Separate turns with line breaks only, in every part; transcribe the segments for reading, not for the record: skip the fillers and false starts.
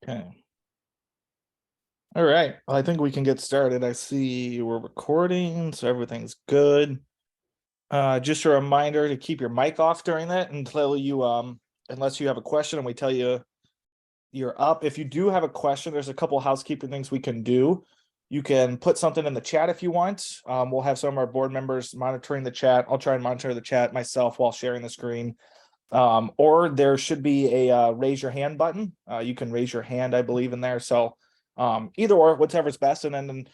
Okay. All right. Well, I think we can get started. I see we're recording, so everything's good. Just a reminder to keep your mic off during that until unless you have a question and we tell you you're up. If you do have a question, there's a couple housekeeping things we can do. You can put something in the chat if you want. We'll have some of our board members monitoring the chat. I'll try and monitor the chat myself while sharing the screen. Or there should be a raise your hand button. You can raise your hand, I believe, in there. So either or, whatever's best. And then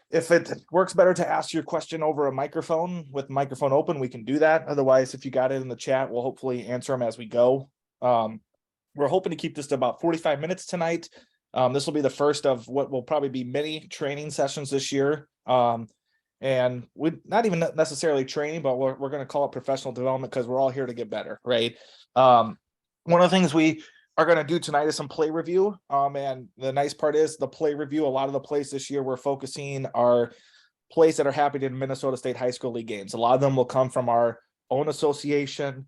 if it works better to ask your question over a microphone with microphone open, we can do that. Otherwise, if you got it in the chat, we'll hopefully answer them as we go. We're hoping to keep this to about 45 minutes tonight. This will be the first of what will probably be many training sessions this year. And we're not even necessarily training, but we're going to call it professional development because we're all here to get better, right? One of the things we are going to do tonight is some play review. And the nice part is the play review. A lot of the plays this year we're focusing are plays that are happening in Minnesota State High School League games. A lot of them will come from our own association,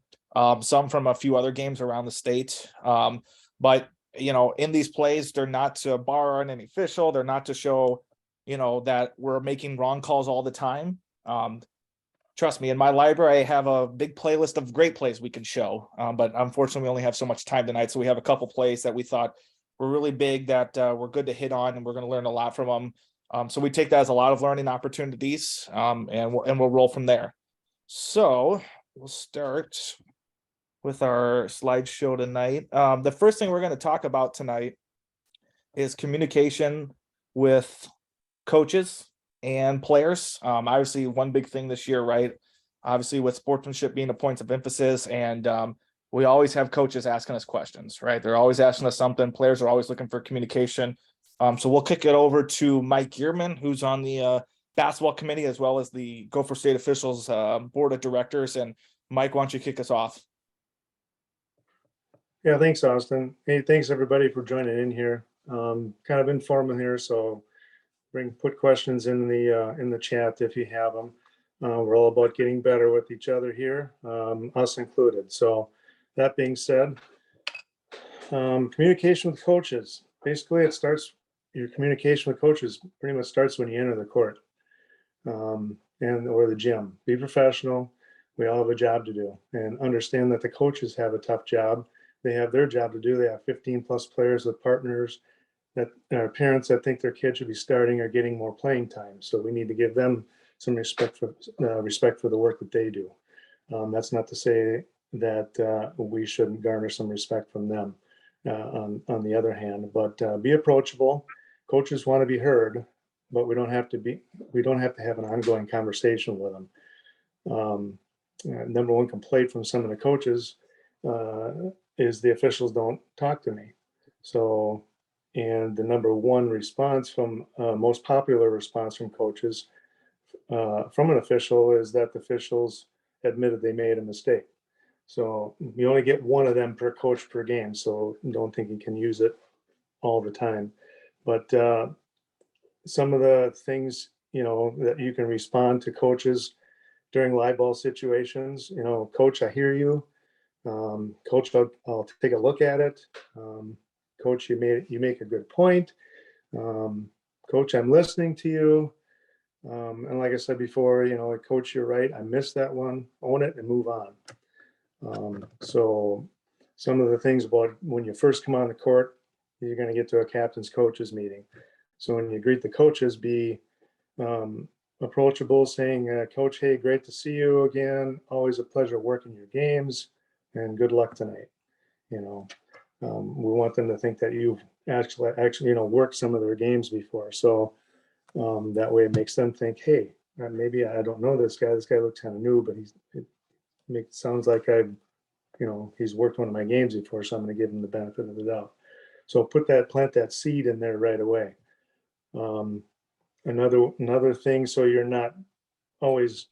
some from a few other games around the state. But in these plays, they're not to bar on any official. They're not to show that we're making wrong calls all the time. Trust me, in my library, I have a big playlist of great plays we can show. But unfortunately, we only have so much time tonight. So we have a couple plays that we thought were really big that we're good to hit on, and we're going to learn a lot from them. So we take that as a lot of learning opportunities, and we'll roll from there. So we'll start with our slideshow tonight. The first thing we're going to talk about tonight is communication with coaches and players. Obviously one big thing this year, right? Obviously with sportsmanship being a point of emphasis, and we always have coaches asking us questions, right? They're always asking us something. Players are always looking for communication. So we'll kick it over to Mike Gearman, who's on the basketball committee, as well as the Gopher State Officials Board of Directors. And Mike, why don't you kick us off?
Yeah, thanks, Austin. Hey, thanks everybody for joining in here. Kind of informal here, so put questions in the chat if you have them. We're all about getting better with each other here, us included. So that being said, communication with coaches. Basically, your communication with coaches pretty much starts when you enter the court or the gym. Be professional. We all have a job to do, and understand that the coaches have a tough job. They have their job to do. They have 15 plus players with partners that are parents that think their kid should be starting or getting more playing time. So we need to give them some respect for the work that they do. That's not to say that we shouldn't garner some respect from them on the other hand, but be approachable. Coaches want to be heard, but we don't have to have an ongoing conversation with them. Number one complaint from some of the coaches is the officials don't talk to me. So, and the number one response from most popular response from coaches from an official is that the officials admitted they made a mistake. So you only get one of them per coach per game. So don't think you can use it all the time. But some of the things, that you can respond to coaches during live ball situations, coach, I hear you. Coach, I'll take a look at it. Coach, you make a good point. Coach, I'm listening to you. And like I said before, coach, you're right. I missed that one. Own it and move on. So some of the things about when you first come on the court, you're going to get to a captain's coaches meeting. So when you greet the coaches, be approachable, saying, Coach, hey, great to see you again. Always a pleasure working your games, and good luck tonight. We want them to think that you've actually worked some of their games before. So that way it makes them think, hey, maybe I don't know this guy. This guy looks kind of new, but it sounds like he's worked one of my games before, so I'm going to give him the benefit of the doubt. So plant that seed in there right away. Another thing, so you're not always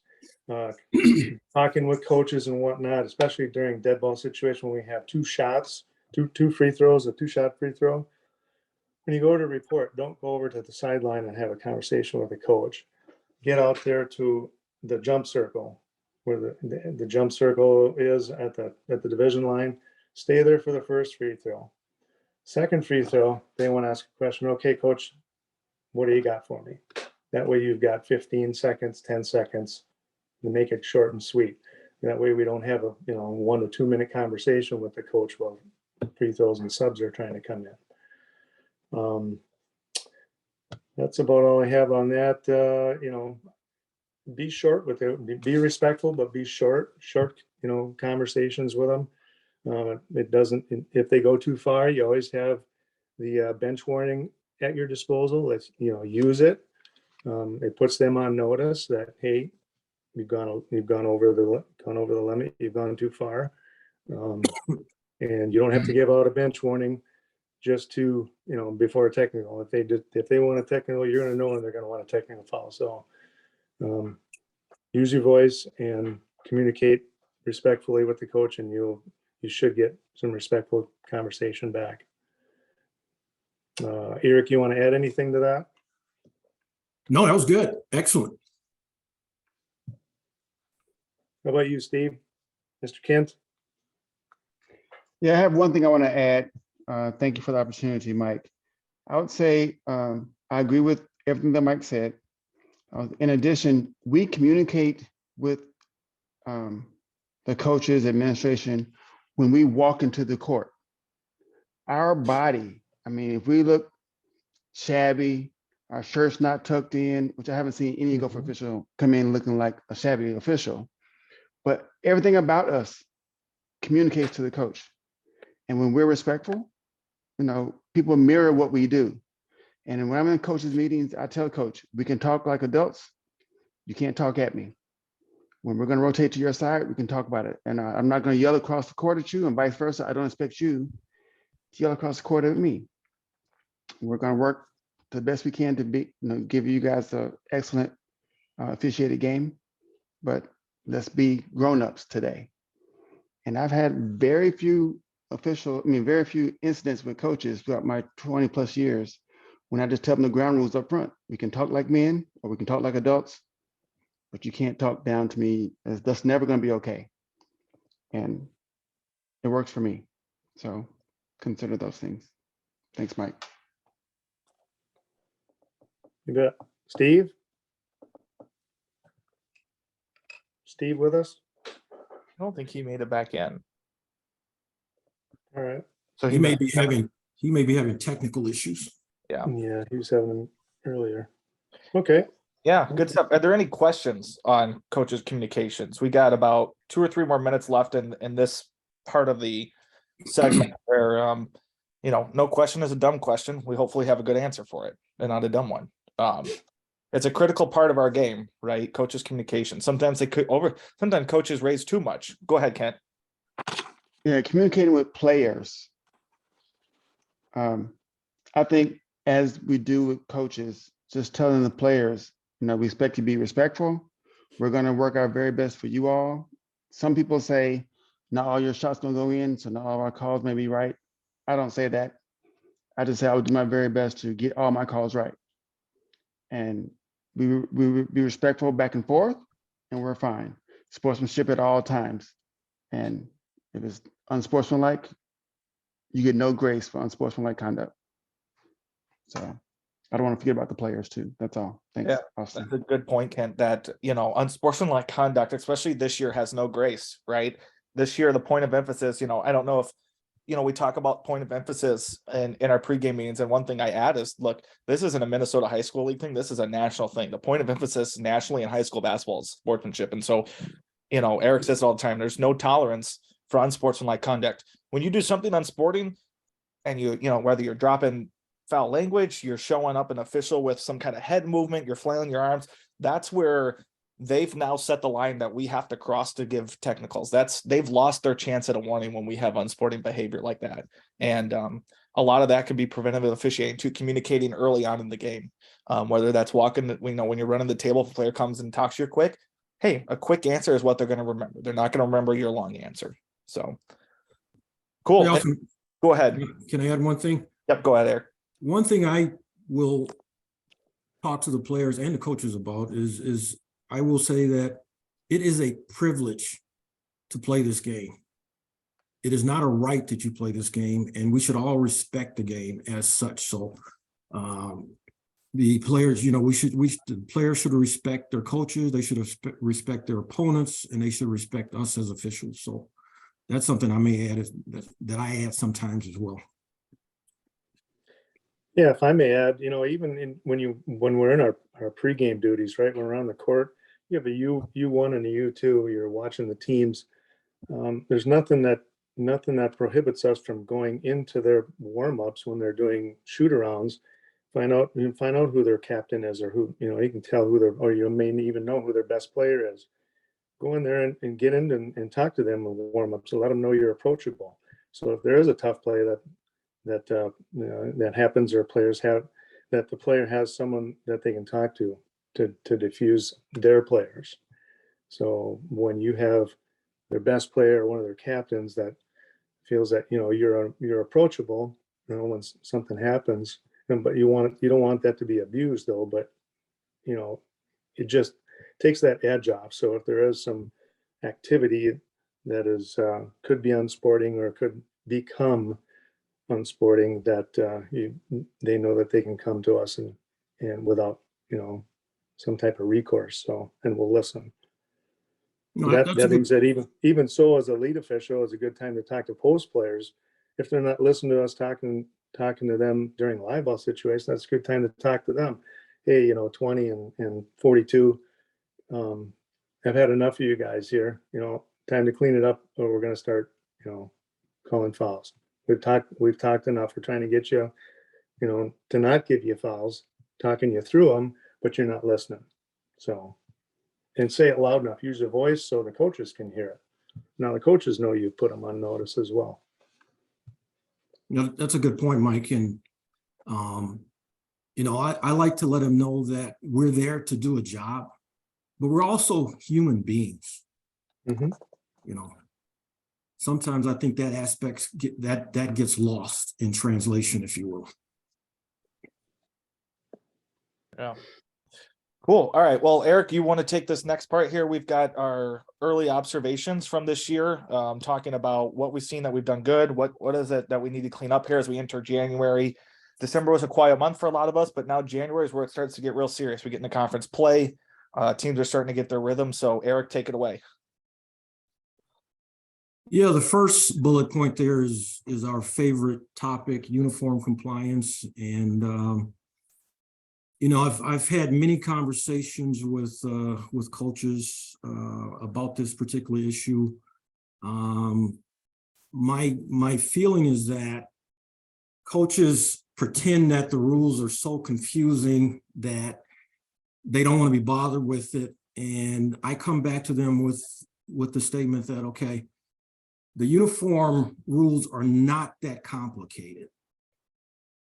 talking with coaches and whatnot, especially during dead ball situation when we have two free throws, a 2-shot free throw. When you go to report, don't go over to the sideline and have a conversation with a coach. Get out there to the jump circle, where the jump circle is at the division line. Stay there for the first free throw. Second free throw, they want to ask a question. Okay, coach, what do you got for me? That way you've got 15 seconds, 10 seconds to make it short and sweet. That way we don't have a 1 to 2 minute conversation with the coach while free throws and subs are trying to come in. That's about all I have on that. Be short with it. Be respectful, but be short. Conversations with them. It doesn't. If they go too far, you always have the bench warning at your disposal. Let's use it. It puts them on notice that, hey, you've gone over the limit. You've gone too far, and you don't have to give out a bench warning just to before a technical. If they want a technical, you're going to know when they're going to want a technical foul. So use your voice and communicate respectfully with the coach, and you should get some respectful conversation back. Eric, you want to add anything to that?
No, that was good. Excellent.
How about you, Steve? Mr. Kent?
Yeah, I have one thing I want to add. Thank you for the opportunity, Mike. I would say I agree with everything that Mike said. In addition, we communicate with the coaches, administration, when we walk into the court. Our body, I mean, if we look shabby, our shirt's not tucked in, which I haven't seen any Gopher official come in looking like a shabby official, but everything about us communicates to the coach. And when we're respectful, people mirror what we do. And when I'm in coaches' meetings, I tell coach, we can talk like adults. You can't talk at me. When we're going to rotate to your side, we can talk about it. And I'm not going to yell across the court at you, and vice versa. I don't expect you to yell across the court at me. We're going to work the best we can to give you guys an excellent officiated game, but let's be grown-ups today. And I've had very few incidents with coaches throughout my 20 plus years when I just tell them the ground rules up front. We can talk like men or we can talk like adults, but you can't talk down to me. That's never going to be okay. And it works for me. So consider those things. Thanks, Mike.
You bet. Steve? Steve with us?
I don't think he made it back in.
All right.
So
He may be having technical issues.
Yeah,
he was having them earlier. Okay.
Yeah, good stuff. Are there any questions on coaches' communications? We got about 2 or 3 more minutes left in this part of the segment where no question is a dumb question. We hopefully have a good answer for it and not a dumb one. It's a critical part of our game, right? Coaches' communication. Sometimes sometimes coaches raise too much. Go ahead, Kent.
Yeah, communicating with players. I think as we do with coaches, just telling the players, we expect you to be respectful. We're going to work our very best for you all. Some people say, not all your shots going to go in, so not all of our calls may be right. I don't say that. I just say I would do my very best to get all my calls right. And we be respectful back and forth, and we're fine. Sportsmanship at all times. And if it's unsportsmanlike, you get no grace for unsportsmanlike conduct. So I don't want to forget about the players too. That's all. Thanks.
Yeah,
Austin.
that's a good point, Kent, that, unsportsmanlike conduct, especially this year, has no grace, right? This year, the point of emphasis, I don't know if, we talk about point of emphasis in our pregame meetings. And one thing I add is, look, this isn't a Minnesota high school league thing. This is a national thing. The point of emphasis nationally in high school basketball is sportsmanship. And so, Eric says it all the time, there's no tolerance for unsportsmanlike conduct. When you do something unsporting and whether you're dropping foul language, you're showing up an official with some kind of head movement, you're flailing your arms, that's where they've now set the line that we have to cross to give technicals. They've lost their chance at a warning when we have unsporting behavior like that. And a lot of that can be prevented with officiating to communicating early on in the game. Whether that's walking, when you're running the table, if a player comes and talks to you quick, hey, a quick answer is what they're going to remember. They're not going to remember your long answer. So cool. Go ahead.
Can I add one thing?
Yep, go ahead, Eric.
One thing I will talk to the players and the coaches about is I will say that it is a privilege to play this game. it is not a right that you play this game, and we should all respect the game as such. So the players, the players should respect their coaches, they should respect their opponents, and they should respect us as officials. So that's something I may add, that I add sometimes as well.
Yeah, if I may add, even when we're in our pregame duties, right, when we're on the court, you have a U1 and a U2, you're watching the teams. There's nothing that prohibits us from going into their warm-ups when they're doing shoot-arounds, find out who their captain is, or who, you can tell or you may even know who their best player is. Go in there and get in and talk to them in warm-ups, so let them know you're approachable. So if there is a tough play that happens, or that the player has someone that they can talk to diffuse their players. So when you have their best player or one of their captains that feels that you're approachable, when something happens, but you don't want that to be abused though. But it just takes that edge off. So if there is some activity that is could be unsporting or could become unsporting, that they know that they can come to us and without some type of recourse. So, and we'll listen. That being said, even so, as a lead official, is a good time to talk to post players. If they're not listening to us talking to them during live ball situations, that's a good time to talk to them. Hey, 20 and 42, I've had enough of you guys here. Time to clean it up, or we're going to start, calling fouls. We've talked enough. We're trying to get you, to not give you fouls, talking you through them, but you're not listening. So, and say it loud enough. Use your voice so the coaches can hear it. Now the coaches know you put them on notice as well.
That's a good point, Mike. And I like to let them know that we're there to do a job, but we're also human beings.
Mm-hmm.
Sometimes I think that aspect that gets lost in translation, if you will.
Yeah. Cool. All right. Well, Eric, you want to take this next part here? We've got our early observations from this year, talking about what we've seen that we've done good. What is it that we need to clean up here as we enter January? December was a quiet month for a lot of us, but now January is where it starts to get real serious. We get into conference play. Teams are starting to get their rhythm. So Eric, take it away.
Yeah, the first bullet point there is our favorite topic, uniform compliance. And I've had many conversations with coaches about this particular issue. My feeling is that coaches pretend that the rules are so confusing that they don't want to be bothered with it. And I come back to them with the statement that, okay, the uniform rules are not that complicated.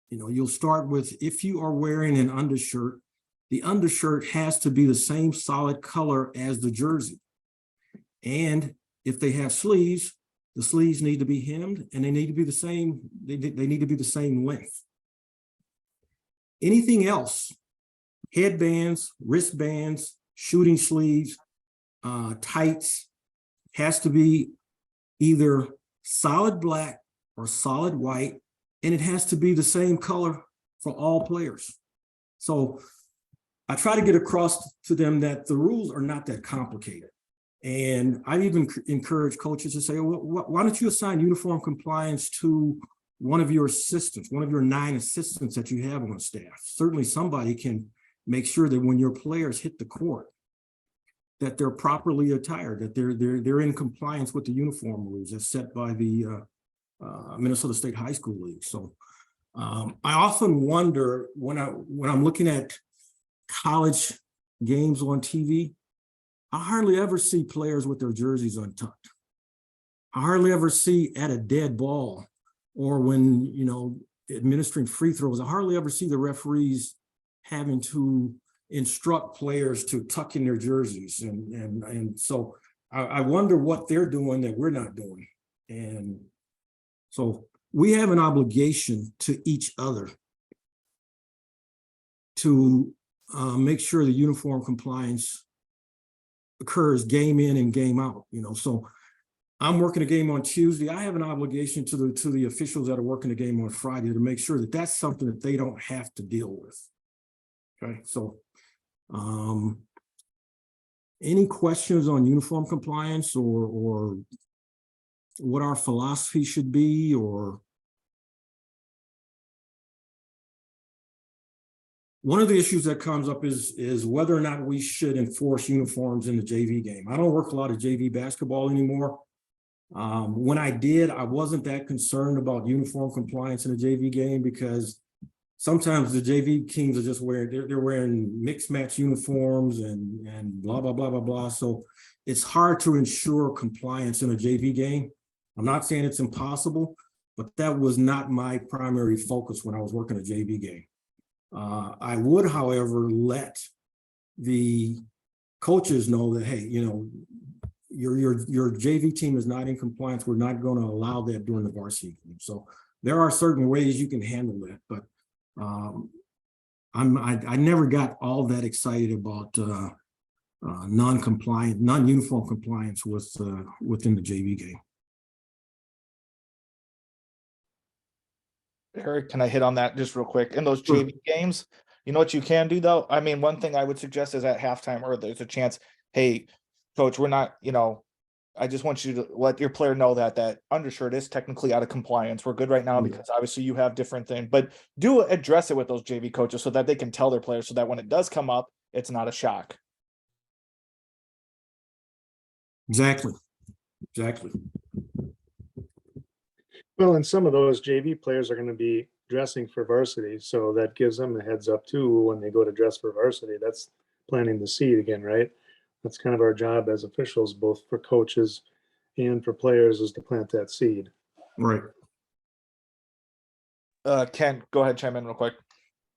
You'll start with, if you are wearing an undershirt, the undershirt has to be the same solid color as the jersey. And if they have sleeves, the sleeves need to be hemmed, and they need to be the same, they need to be the same length. Anything else, headbands, wristbands, shooting sleeves, tights, has to be either solid black or solid white, and it has to be the same color for all players. So I try to get across to them that the rules are not that complicated. And I even encourage coaches to say, well, why don't you assign uniform compliance to one of your assistants, one of your 9 assistants that you have on staff? Certainly somebody can make sure that when your players hit the court, that they're properly attired, that they're in compliance with the uniform rules as set by the Minnesota State High School League. So I often wonder when I'm looking at college games on TV, I hardly ever see players with their jerseys untucked. I hardly ever see at a dead ball, or when administering free throws, I hardly ever see the referees having to instruct players to tuck in their jerseys. And so I wonder what they're doing that we're not doing. And so we have an obligation to each other to make sure the uniform compliance occurs game in and game out. So I'm working a game on Tuesday. I have an obligation to the officials that are working the game on Friday to make sure that that's something that they don't have to deal with. Okay, so any questions on uniform compliance or what our philosophy should be, or one of the issues that comes up is whether or not we should enforce uniforms in the JV game. I don't work a lot of JV basketball anymore. When I did, I wasn't that concerned about uniform compliance in the JV game because sometimes the JV teams are just they're wearing mixed match uniforms and blah, blah, blah, blah, blah. So it's hard to ensure compliance in a JV game. I'm not saying it's impossible, but that was not my primary focus when I was working a JV game. I would, however, let the coaches know that, hey, you know, your JV team is not in compliance. We're not going to allow that during the varsity game. So there are certain ways you can handle that, but I never got all that excited about non-uniform compliance within the JV game.
Eric, can I hit on that just real quick? In those JV games, you know what you can do though? I mean, one thing I would suggest is at halftime or there's a chance, hey, coach, we're not, you know, I just want you to let your player know that undershirt is technically out of compliance. We're good right now because obviously you have different things, but do address it with those JV coaches so that they can tell their players so that when it does come up, it's not a shock.
Exactly.
Well, and some of those JV players are going to be dressing for varsity, so that gives them a heads up too when they go to dress for varsity. That's planting the seed again, right? That's kind of our job as officials, both for coaches and for players, is to plant that seed.
Right.
Ken, go ahead, chime in real quick.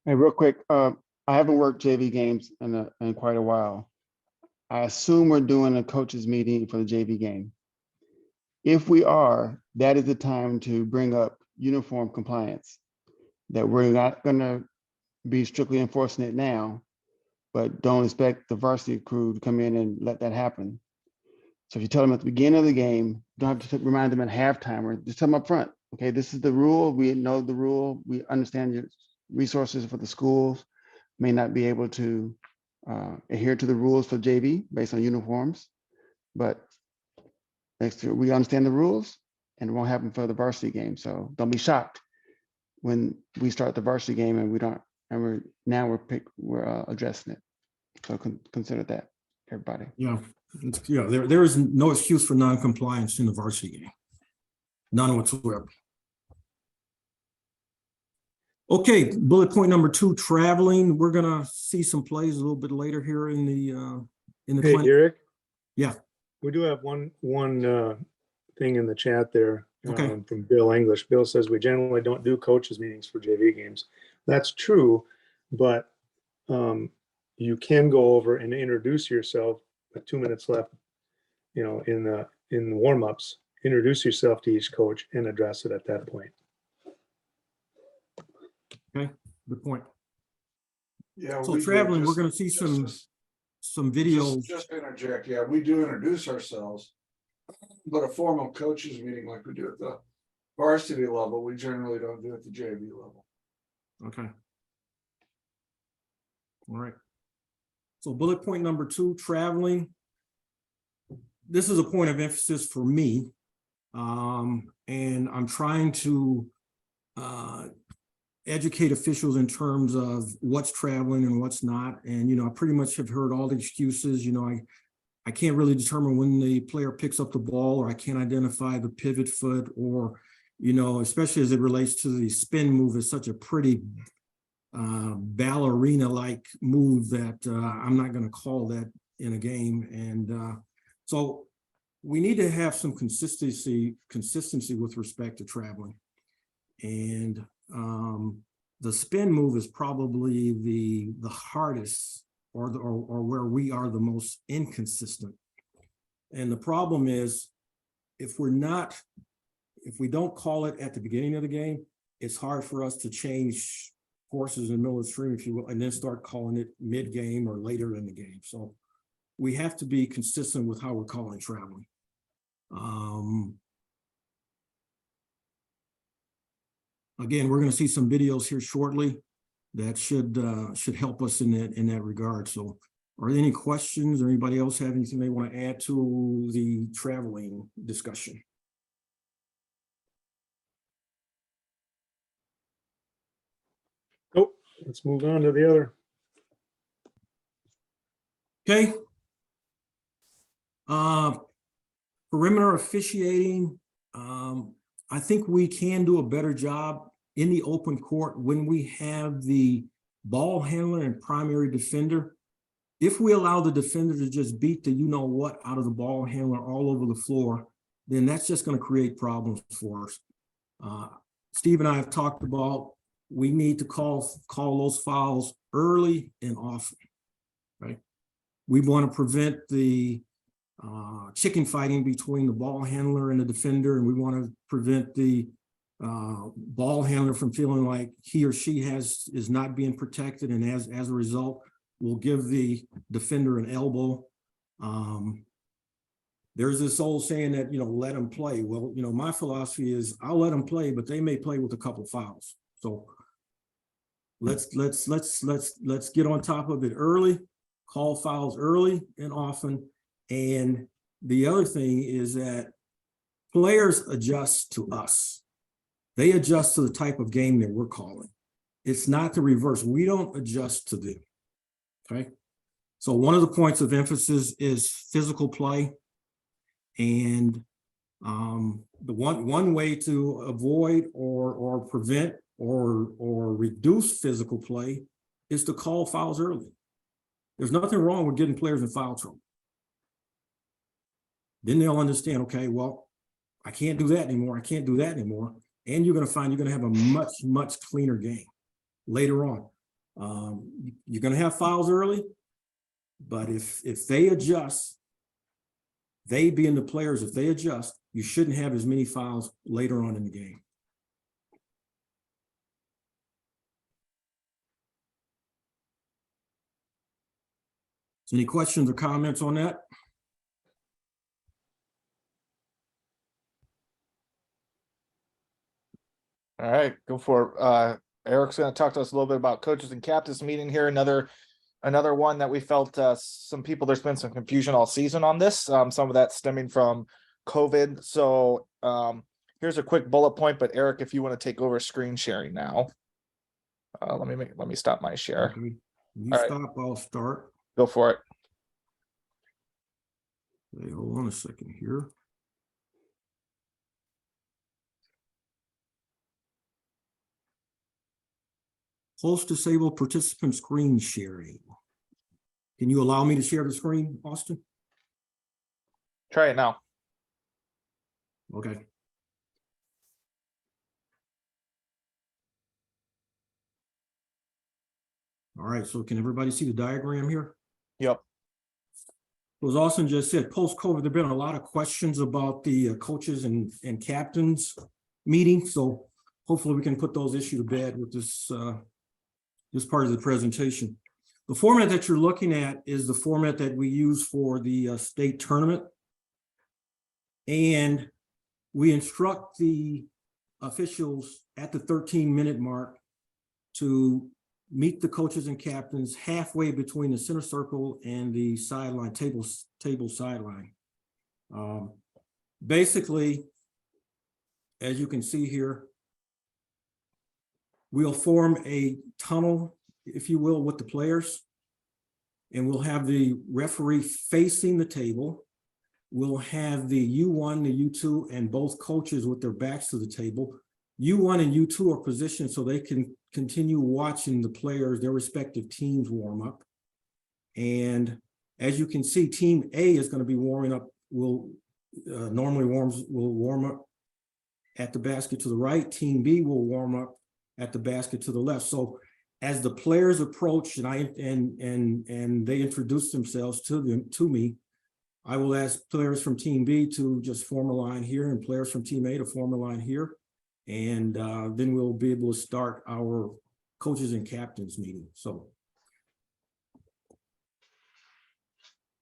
Hey, real quick, I haven't worked JV games in quite a while. I assume we're doing a coaches meeting for the JV game. If we are, that is the time to bring up uniform compliance, that we're not going to be strictly enforcing it now, but don't expect the varsity crew to come in and let that happen. So if you tell them at the beginning of the game, you don't have to remind them at halftime, or just tell them up front. Okay, this is the rule. We know the rule. We understand your resources for the schools may not be able to adhere to the rules for JV based on uniforms, but next year we understand the rules and it won't happen for the varsity game. So don't be shocked when we start the varsity game and we don't, and we're addressing it. So consider that, everybody.
Yeah, there is no excuse for non-compliance in the varsity game. None whatsoever. Okay, bullet point number 2, traveling. We're gonna see some plays a little bit later here in the
Hey,
clinic.
Eric.
Yeah.
We do have one thing in the chat there
Okay.
from Bill English. Bill says we generally don't do coaches meetings for JV games. That's true, but you can go over and introduce yourself with 2 minutes left, you know, in the warm-ups. Introduce yourself to each coach and address it at that point.
Okay, good point.
Yeah.
So traveling, we're going to see some videos.
Just to interject, yeah, we do introduce ourselves, but a formal coaches meeting like we do at the varsity level, we generally don't do at the JV level.
Okay. All right. So bullet point number 2, traveling. This is a point of emphasis for me, and I'm trying to educate officials in terms of what's traveling and what's not. And, you know, I pretty much have heard all the excuses. You know, I can't really determine when the player picks up the ball, or I can't identify the pivot foot, or, you know, especially as it relates to the spin move, is such a pretty ballerina-like move that I'm not going to call that in a game. And so we need to have some consistency with respect to traveling. And the spin move is probably the hardest, or where we are the most inconsistent. And the problem is, if we don't call it at the beginning of the game, it's hard for us to change courses in the middle of the stream, if you will, and then start calling it mid-game or later in the game. So we have to be consistent with how we're calling traveling. Again, we're going to see some videos here shortly that should help us in that regard. So, are there any questions or anybody else have anything they want to add to the traveling discussion?
Nope. Let's move on to the other.
Okay. Perimeter officiating. I think we can do a better job in the open court when we have the ball handler and primary defender. If we allow the defender to just beat the you-know-what out of the ball handler all over the floor, then that's just going to create problems for us. Steve and I have talked about we need to call those fouls early and often, right? We want to prevent the chicken fighting between the ball handler and the defender, and we want to prevent the ball handler from feeling like he or she is not being protected, and as a result, will give the defender an elbow. There's this old saying that, let them play. Well, my philosophy is I'll let them play, but they may play with a couple fouls. So let's get on top of it early, call fouls early and often. And the other thing is that players adjust to us. They adjust to the type of game that we're calling. It's not the reverse. We don't adjust to them. Okay. So one of the points of emphasis is physical play. And the one way to avoid or prevent or reduce physical play is to call fouls early. There's nothing wrong with getting players in foul trouble. Then they'll understand, okay, well, I can't do that anymore. I can't do that anymore. And you're going to find you're going to have a much, much cleaner game later on. You're going to have fouls early, but if they adjust, they being the players, if they adjust, you shouldn't have as many fouls later on in the game. So any questions or comments on that?
All right, go for it. Eric's going to talk to us a little bit about coaches and captains meeting here. Another one that we felt some people, there's been some confusion all season on this. Some of that stemming from COVID. So here's a quick bullet point, but Eric, if you want to take over screen sharing now. Let me stop my share.
Okay. You
All
stop, I'll start.
Go for it.
Hey, hold on a second here. Host disabled participant screen sharing. Can you allow me to share the screen, Austin?
Try it now.
Okay. All right, so can everybody see the diagram here?
Yep.
As Austin just said, post-COVID, there have been a lot of questions about the coaches and captains meeting. So hopefully we can put those issues to bed with this part of the presentation. The format that you're looking at is the format that we use for the state tournament. And we instruct the officials at the 13-minute mark to meet the coaches and captains halfway between the center circle and the sideline, table sideline. Basically, as you can see here, we'll form a tunnel, if you will, with the players, and we'll have the referee facing the table. We'll have the U1, the U2, and both coaches with their backs to the table. U1 and U2 are positioned so they can continue watching the players, their respective teams warm up. And as you can see, Team A is going to be warming up, will warm up at the basket to the right. Team B will warm up at the basket to the left. So as the players approach and they introduce themselves to me, I will ask players from Team B to just form a line here and players from Team A to form a line here. And then we'll be able to start our coaches and captains meeting. So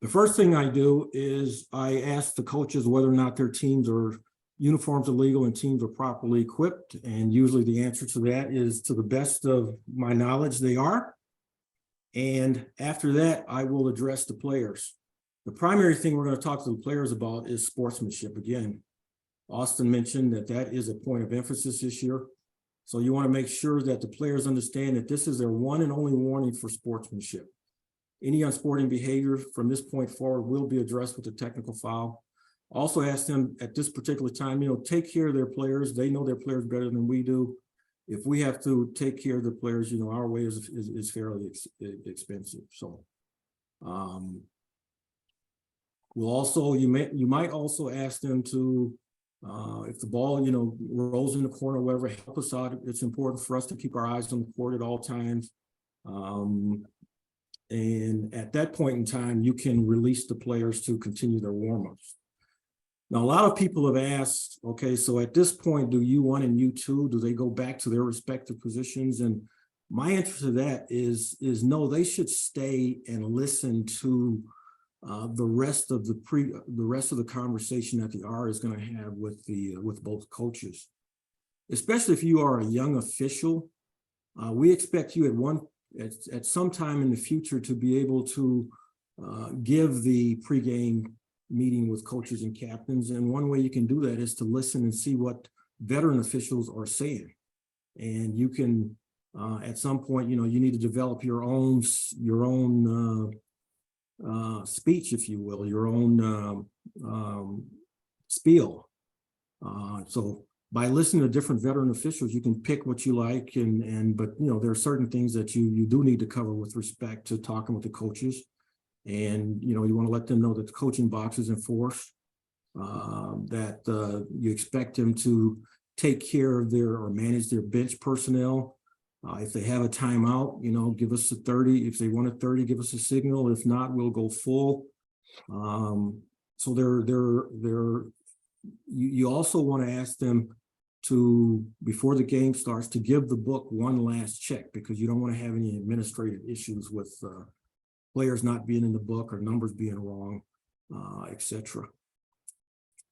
The first thing I do is I ask the coaches whether or not their teams or uniforms are legal and teams are properly equipped. And usually the answer to that is, to the best of my knowledge, they are. And after that, I will address the players. The primary thing we're going to talk to the players about is sportsmanship. Again, Austin mentioned that that is a point of emphasis this year. So you want to make sure that the players understand that this is their one and only warning for sportsmanship. Any unsporting behavior from this point forward will be addressed with a technical foul. Also ask them at this particular time, take care of their players. They know their players better than we do. If we have to take care of the players, our way is fairly expensive. So we'll also, you might also ask them to, if the ball, rolls in the corner, whatever, help us out. It's important for us to keep our eyes on the court at all times. And at that point in time, you can release the players to continue their warm-ups. Now, a lot of people have asked, okay, so at this point, do U1 and U2, do they go back to their respective positions? And my answer to that is no, they should stay and listen to the rest of the conversation that the R is going to have with both coaches. Especially if you are a young official, we expect you at some time in the future to be able to give the pregame meeting with coaches and captains. And one way you can do that is to listen and see what veteran officials are saying. And you can, at some point, you need to develop your own speech, if you will, your own spiel. So by listening to different veteran officials, you can pick what you like, but there are certain things that you do need to cover with respect to talking with the coaches. And you want to let them know that the coaching box is enforced, that you expect them to take care of or manage their bench personnel. If they have a timeout, give us a 30. If they want a 30, give us a signal. If not, we'll go full. So you also want to ask them to, before the game starts, to give the book one last check, because you don't want to have any administrative issues with players not being in the book or numbers being wrong, etc.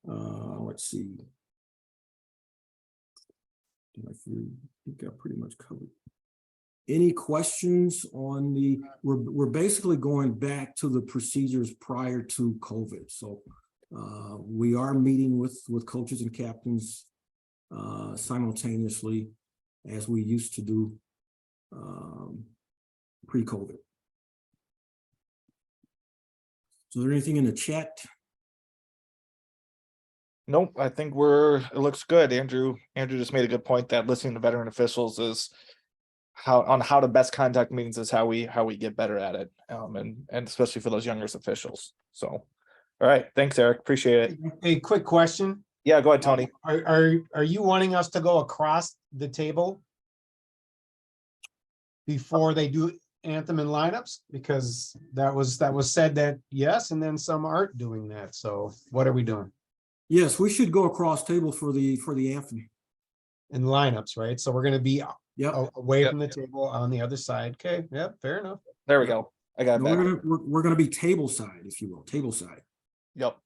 Let's see. I think I pretty much covered. Any questions on we're basically going back to the procedures prior to COVID. So we are meeting with coaches and captains simultaneously, as we used to do pre-COVID. So is there anything in the chat?
Nope, I think it looks good. Andrew just made a good point that listening to veteran officials is how to best conduct meetings is how we get better at it. And especially for those younger officials. So, all right. Thanks, Eric. Appreciate it.
A quick question.
Yeah, go ahead, Tony.
Are you wanting us to go across the table before they do anthem and lineups? Because that was said that yes, and then some aren't doing that. So what are we doing?
Yes, we should go across table for the anthem.
In lineups, right? So we're going to be away from the table on the other side. Okay. Yep. Fair enough.
There we go. I got that.
We're going to be table side, if you will, table side.
Yep.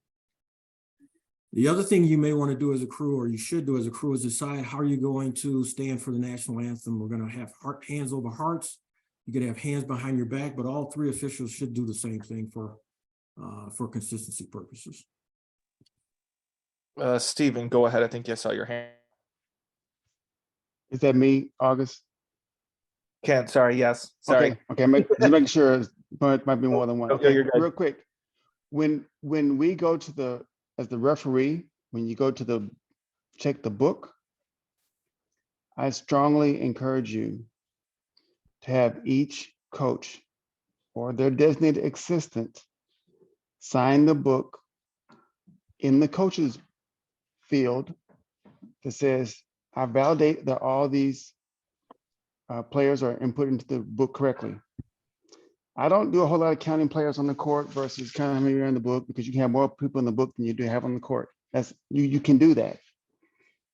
The other thing you may want to do as a crew, or you should do as a crew, is decide how are you going to stand for the national anthem. We're going to have hands over hearts. You could have hands behind your back, but all three officials should do the same thing for consistency purposes.
Stephen, go ahead. I think I saw your hand.
Is that me, August?
Ken, sorry. Yes. Sorry.
Okay. Just making sure, but it might be more than one.
Okay, you're good.
Real quick. When we go to as the referee, when you go to check the book, I strongly encourage you to have each coach or their designated assistant sign the book in the coach's field that says, I validate that all these players are input into the book correctly. I don't do a whole lot of counting players on the court versus counting how many are in the book, because you can have more people in the book than you do have on the court. That's you can do that.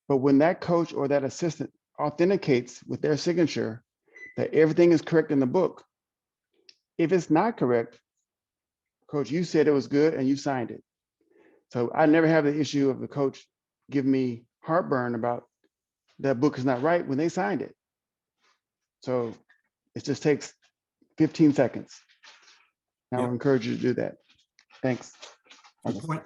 But when that coach or that assistant authenticates with their signature that everything is correct in the book, if it's not correct, Coach, you said it was good and you signed it. So I never have the issue of the coach giving me heartburn about that book is not right when they signed it. So it just takes 15 seconds. I would encourage you to do that. Thanks.
Good point.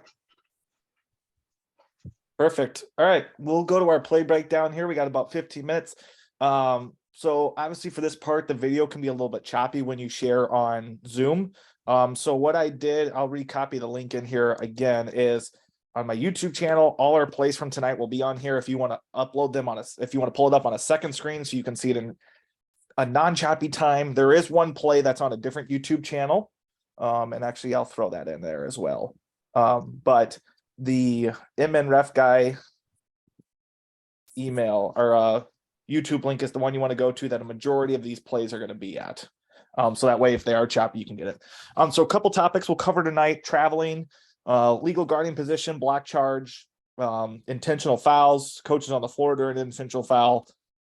Perfect. All right, we'll go to our play breakdown here. We got about 15 minutes. So obviously for this part, the video can be a little bit choppy when you share on Zoom. So what I did, I'll recopy the link in here again, is on my YouTube channel, all our plays from tonight will be on here. If you want to upload them if you want to pull it up on a second screen so you can see it in a non-choppy time. There is one play that's on a different YouTube channel. And actually I'll throw that in there as well. But the MNREF guy email or YouTube link is the one you want to go to that a majority of these plays are going to be at. So that way, if they are choppy, you can get it. So a couple topics we'll cover tonight: traveling, legal guarding position, block charge, intentional fouls, coaches on the floor during an intentional foul,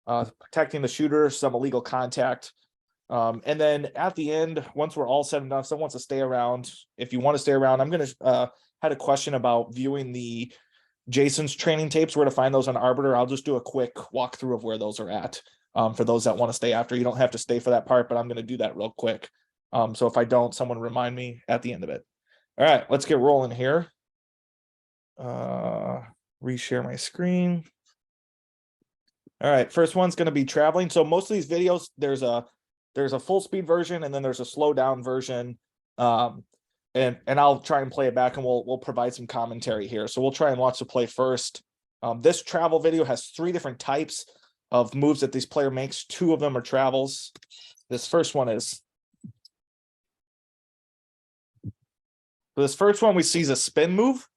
protecting the shooter, some illegal contact. And then at the end, once we're all said and done, if someone wants to stay around, if you want to stay around, I'm going to had a question about viewing the Jason's training tapes, where to find those on Arbiter. I'll just do a quick walkthrough of where those are at. For those that want to stay after. You don't have to stay for that part, but I'm going to do that real quick. So if I don't, someone remind me at the end of it. All right, let's get rolling here. Reshare my screen. All right, first one's going to be traveling. So most of these videos, there's a full speed version and then there's a slow down version. And I'll try and play it back and we'll provide some commentary here. So we'll try and watch the play first. This travel video has 3 different types of moves that this player makes. 2 of them are travels. This first one is. This first one we see is a spin move.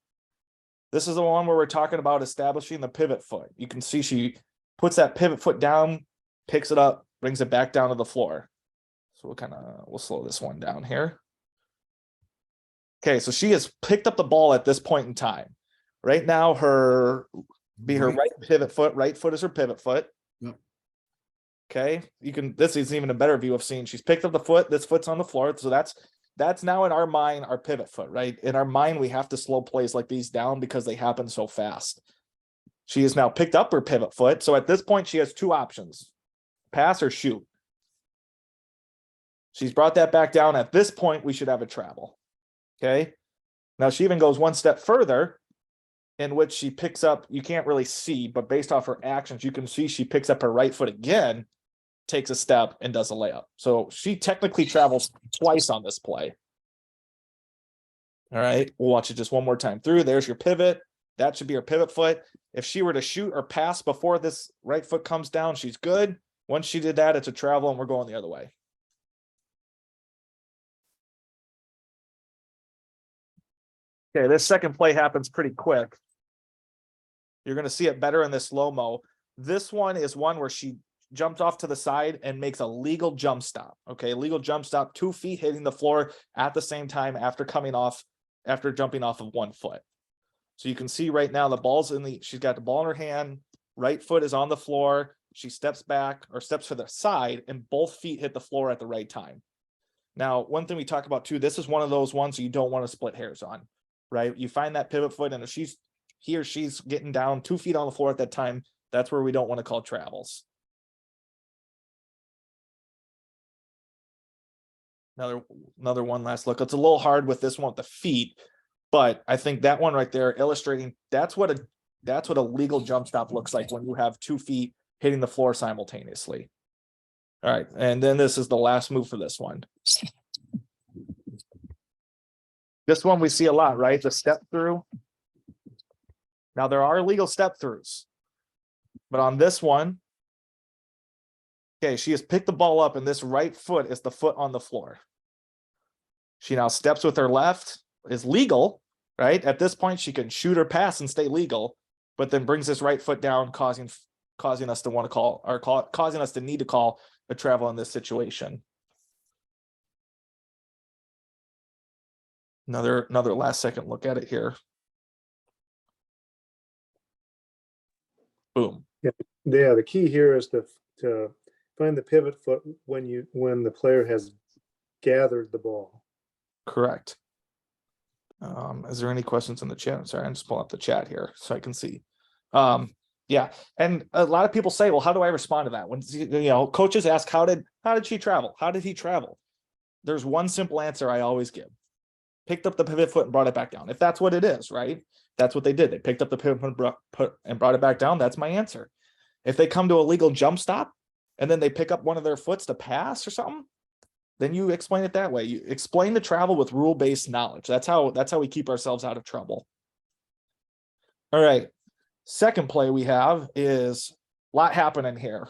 This is the one where we're talking about establishing the pivot foot. You can see she puts that pivot foot down, picks it up, brings it back down to the floor. So we'll slow this one down here. Okay, so she has picked up the ball at this point in time. Right now, her right pivot foot, right foot is her pivot foot.
Yep.
Okay, this is even a better view of seeing she's picked up the foot, this foot's on the floor. So that's now in our mind, our pivot foot, right? In our mind, we have to slow plays like these down because they happen so fast. She has now picked up her pivot foot. So at this point, she has 2 options: pass or shoot. She's brought that back down. At this point, we should have a travel. Okay. Now she even goes one step further, in which she picks up, you can't really see, but based off her actions, you can see she picks up her right foot again, takes a step and does a layup. So she technically travels twice on this play. All right, we'll watch it just one more time through. There's your pivot. That should be her pivot foot. If she were to shoot or pass before this right foot comes down, she's good. Once she did that, it's a travel and we're going the other way. Okay, this second play happens pretty quick. You're going to see it better in this slow-mo. This one is one where she jumps off to the side and makes a legal jump stop. Okay, legal jump stop, 2 feet hitting the floor at the same time after jumping off of 1 foot. So you can see right now the ball's she's got the ball in her hand, right foot is on the floor. She steps back or steps to the side and both feet hit the floor at the right time. Now, one thing we talk about too, this is one of those ones you don't want to split hairs on. Right? You find that pivot foot, and if he or she's getting down 2 feet on the floor at that time, that's where we don't want to call travels. Another one last look. It's a little hard with this one with the feet, but I think that one right there illustrating that's what a legal jump stop looks like when you have 2 feet hitting the floor simultaneously. All right, and then this is the last move for this one. This one we see a lot, right? The step through. Now there are legal step throughs, but on this one, okay, she has picked the ball up and this right foot is the foot on the floor. She now steps with her left, is legal, right? At this point, she can shoot or pass and stay legal, but then brings this right foot down, causing us to want to call, or causing us to need to call a travel in this situation. Another last second look at it here. Boom.
Yeah, the key here is to find the pivot foot when the player has gathered the ball.
Correct. Is there any questions in the chat? Sorry, I'm just pulling up the chat here so I can see. Yeah, and a lot of people say, well, how do I respond to that? When coaches ask, how did she travel? How did he travel? There's one simple answer I always give. Picked up the pivot foot and brought it back down. If that's what it is, right? That's what they did. They picked up the pivot foot and brought it back down. That's my answer. If they come to a legal jump stop and then they pick up one of their foots to pass or something, then you explain it that way. You explain the travel with rule-based knowledge. That's how we keep ourselves out of trouble. All right. Second play we have is a lot happening here.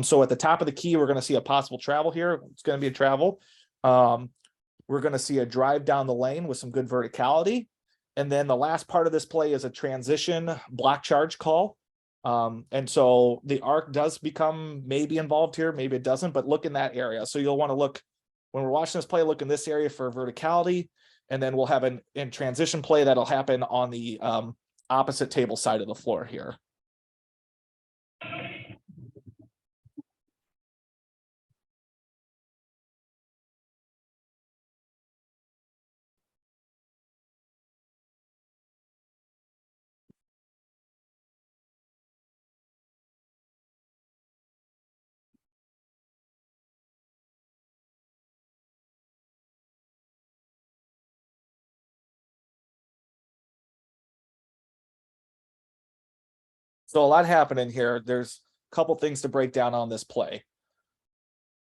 So at the top of the key, we're going to see a possible travel here. It's going to be a travel. We're going to see a drive down the lane with some good verticality. And then the last part of this play is a transition block charge call. And so the arc does become maybe involved here, maybe it doesn't, but look in that area. So you'll want to look, when we're watching this play, look in this area for verticality, and then we'll have an in transition play that'll happen on the opposite table side of the floor here. So a lot happening here. There's a couple things to break down on this play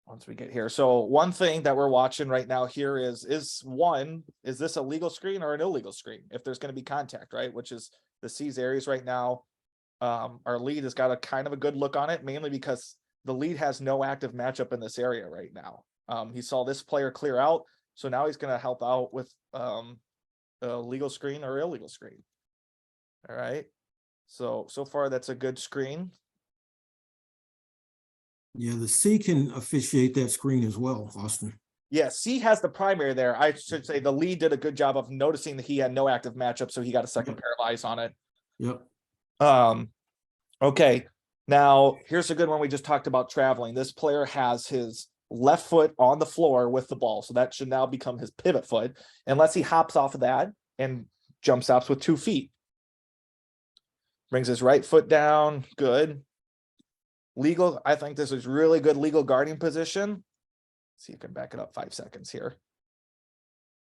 once we get here. So one thing that we're watching right now here is this a legal screen or an illegal screen? If there's going to be contact, right? Which is the C's areas right now. Our lead has got a kind of a good look on it, mainly because the lead has no active matchup in this area right now. He saw this player clear out, so now he's going to help out with a legal screen or illegal screen. All right. So far that's a good screen.
Yeah, the C can officiate that screen as well, Austin.
Yeah, C has the primary there. I should say the lead did a good job of noticing that he had no active matchup, so he got a second pair of eyes on it.
Yep.
Okay. Now here's a good one. We just talked about traveling. This player has his left foot on the floor with the ball, so that should now become his pivot foot, unless he hops off of that and jump stops with 2 feet. Brings his right foot down. Good. Legal. I think this is really good legal guarding position. Let's see if I can back it up 5 seconds here.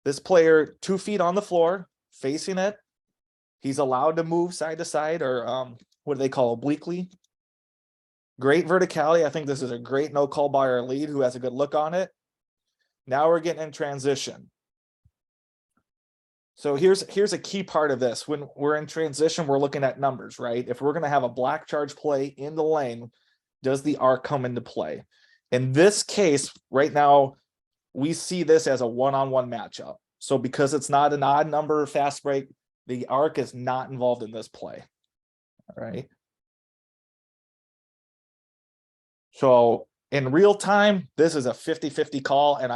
This player 2 feet on the floor, facing it. He's allowed to move side to side, or what do they call obliquely? Great verticality. I think this is a great no call by our lead, who has a good look on it. Now we're getting in transition. So here's a key part of this. When we're in transition, we're looking at numbers, right? If we're going to have a black charge play in the lane, does the arc come into play? In this case, right now, we see this as a one-on-one matchup. So because it's not an odd number fast break, the arc is not involved in this play. All right. So in real time, this is a 50-50 call, and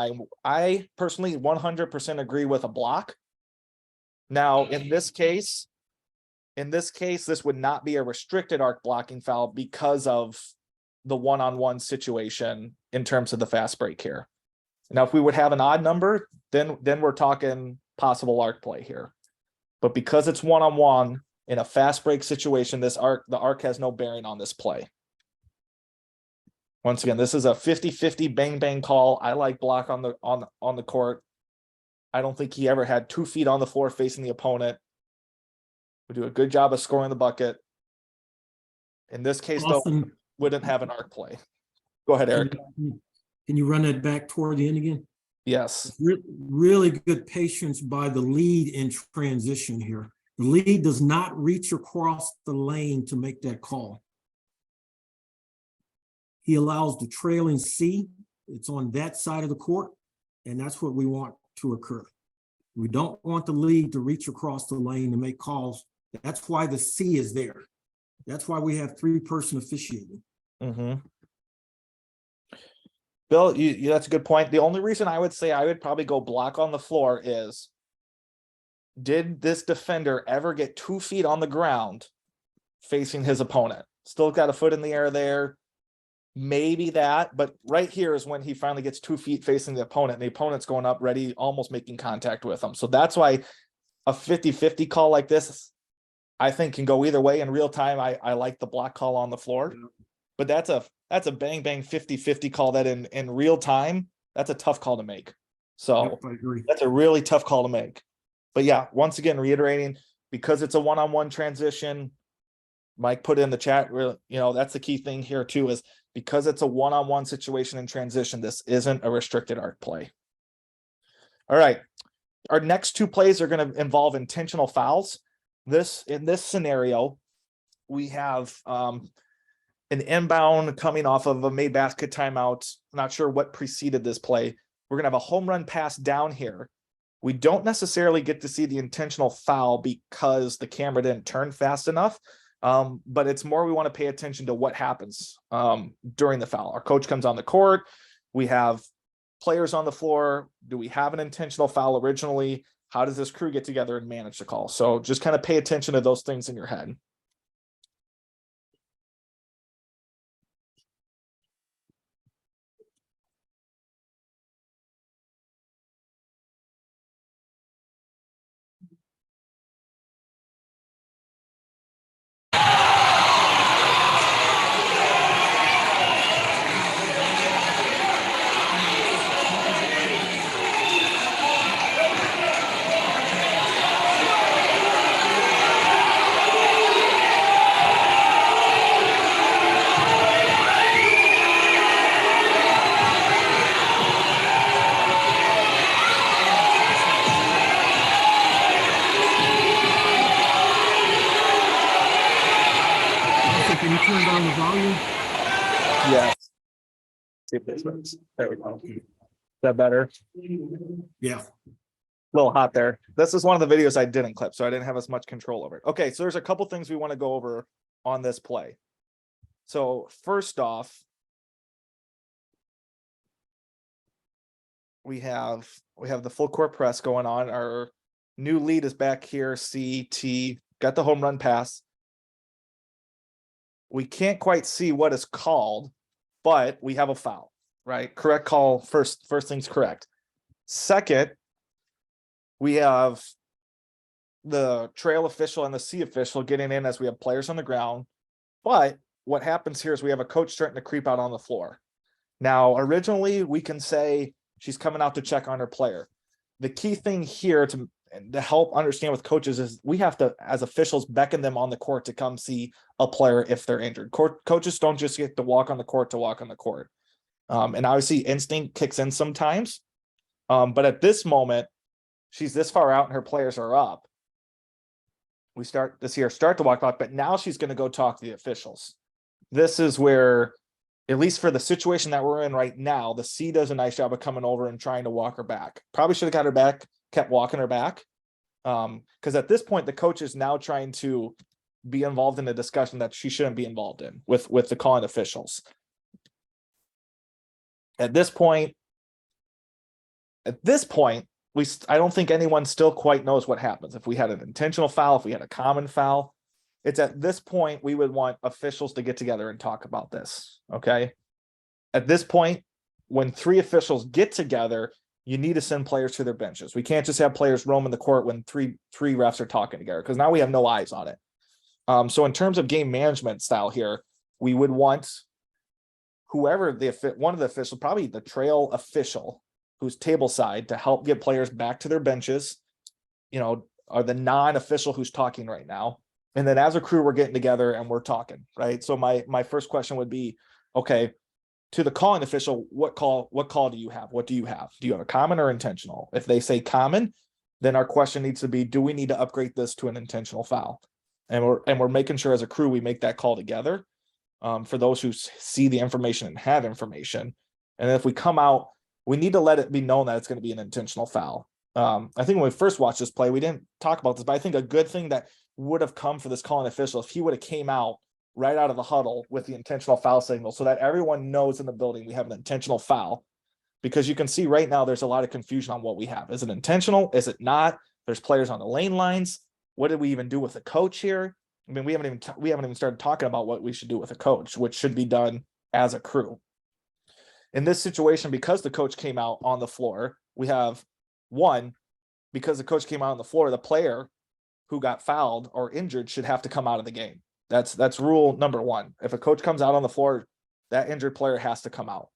I personally 100% agree with a block. Now, in this case, this would not be a restricted arc blocking foul because of the one-on-one situation in terms of the fast break here. Now, if we would have an odd number, then we're talking possible arc play here. But because it's one-on-one in a fast break situation, the arc has no bearing on this play. Once again, this is a 50-50 bang-bang call. I like block on the court. I don't think he ever had 2 feet on the floor facing the opponent. We do a good job of scoring the bucket. In this case,
Austin,
though, wouldn't have an arc play. Go ahead, Eric.
Can you run that back toward the end again?
Yes.
Really good patience by the lead in transition here. The lead does not reach across the lane to make that call. He allows the trailing C. It's on that side of the court, and that's what we want to occur. We don't want the lead to reach across the lane to make calls. That's why the C is there. That's why we have 3-person officiating.
Mm-hmm. Bill, that's a good point. The only reason I would say I would probably go block on the floor is, did this defender ever get 2 feet on the ground facing his opponent? Still got a foot in the air there. Maybe that, but right here is when he finally gets 2 feet facing the opponent, and the opponent's going up ready, almost making contact with him. So that's why a 50-50 call like this, I think can go either way in real time. I like the block call on the floor, but that's a bang 50-50 call that in real time, that's a tough call to make. So
Yep, I agree.
that's a really tough call to make. But yeah, once again, reiterating, because it's a one-on-one transition, Mike put in the chat, you know, that's the key thing here too, is because it's a one-on-one situation in transition, this isn't a restricted arc play. All right. Our next two plays are going to involve intentional fouls. In this scenario, we have an inbound coming off of a made basket timeout. Not sure what preceded this play. We're going to have a home run pass down here. We don't necessarily get to see the intentional foul because the camera didn't turn fast enough. But it's more we want to pay attention to what happens during the foul. Our coach comes on the court. We have players on the floor. Do we have an intentional foul originally? How does this crew get together and manage the call? So just kind of pay attention to those things in your head.
Can you turn down the volume?
Yes. See if this works. There we go. Is that better?
Yeah.
A little hot there. This is one of the videos I didn't clip, so I didn't have as much control over it. Okay, so there's a couple things we want to go over on this play. So first off, we have the full court press going on. Our new lead is back here. CT got the home run pass. We can't quite see what is called, but we have a foul, right? Correct call. First thing's correct. Second, we have the trail official and the C official getting in as we have players on the ground. But what happens here is we have a coach starting to creep out on the floor. Now, originally, we can say she's coming out to check on her player. The key thing here to help understand with coaches is we have to, as officials, beckon them on the court to come see a player if they're injured. Coaches don't just get to walk on the court to walk on the court. And obviously instinct kicks in sometimes. But at this moment, she's this far out and her players are up. We start to walk off, but now she's going to go talk to the officials. This is where, at least for the situation that we're in right now, the C does a nice job of coming over and trying to walk her back. Probably should have got her back, kept walking her back. Because at this point, the coach is now trying to be involved in a discussion that she shouldn't be involved in with the calling officials. At this point, I don't think anyone still quite knows what happens. If we had an intentional foul, if we had a common foul, it's at this point we would want officials to get together and talk about this. Okay. At this point, when three officials get together, you need to send players to their benches. We can't just have players roaming the court when three refs are talking together, because now we have no eyes on it. So in terms of game management style here, we would want whoever one of the officials, probably the trail official who's table side, to help get players back to their benches, or the non-official who's talking right now. And then as a crew, we're getting together and we're talking, right? So my first question would be, okay, to the calling official, what call do you have? What do you have? Do you have a common or intentional? If they say common, then our question needs to be, do we need to upgrade this to an intentional foul? And we're making sure as a crew we make that call together, for those who see the information and have information. And if we come out, we need to let it be known that it's going to be an intentional foul. I think when we first watched this play, we didn't talk about this, but I think a good thing that would have come for this calling official if he would have came out right out of the huddle with the intentional foul signal, so that everyone knows in the building we have an intentional foul. Because you can see right now there's a lot of confusion on what we have. Is it intentional? Is it not? There's players on the lane lines. What did we even do with the coach here? I mean, we haven't even started talking about what we should do with a coach, which should be done as a crew. In this situation, because the coach came out on the floor, we have one, because the coach came out on the floor, the player who got fouled or injured should have to come out of the game. That's rule number one. If a coach comes out on the floor, that injured player has to come out.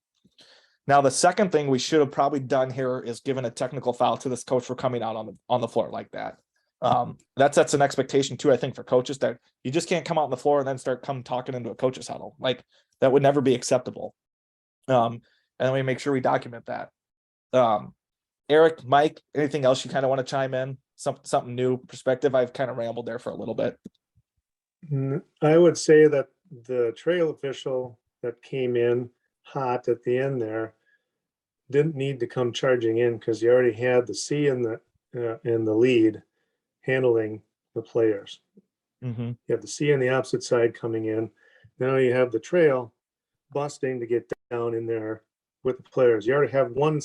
Now, the second thing we should have probably done here is given a technical foul to this coach for coming out on the floor like that. That sets an expectation too, I think, for coaches that you just can't come out on the floor and then start talking into a coach's huddle. Like that would never be acceptable. And then we make sure we document that. Eric, Mike, anything else you kind of want to chime in? Something new perspective? I've kind of rambled there for a little bit.
I would say that the trail official that came in hot at the end there didn't need to come charging in because you already had the C in the lead handling the players.
Mm-hmm.
You have the C on the opposite side coming in. Now you have the trail busting to get down in there with the players. You already have one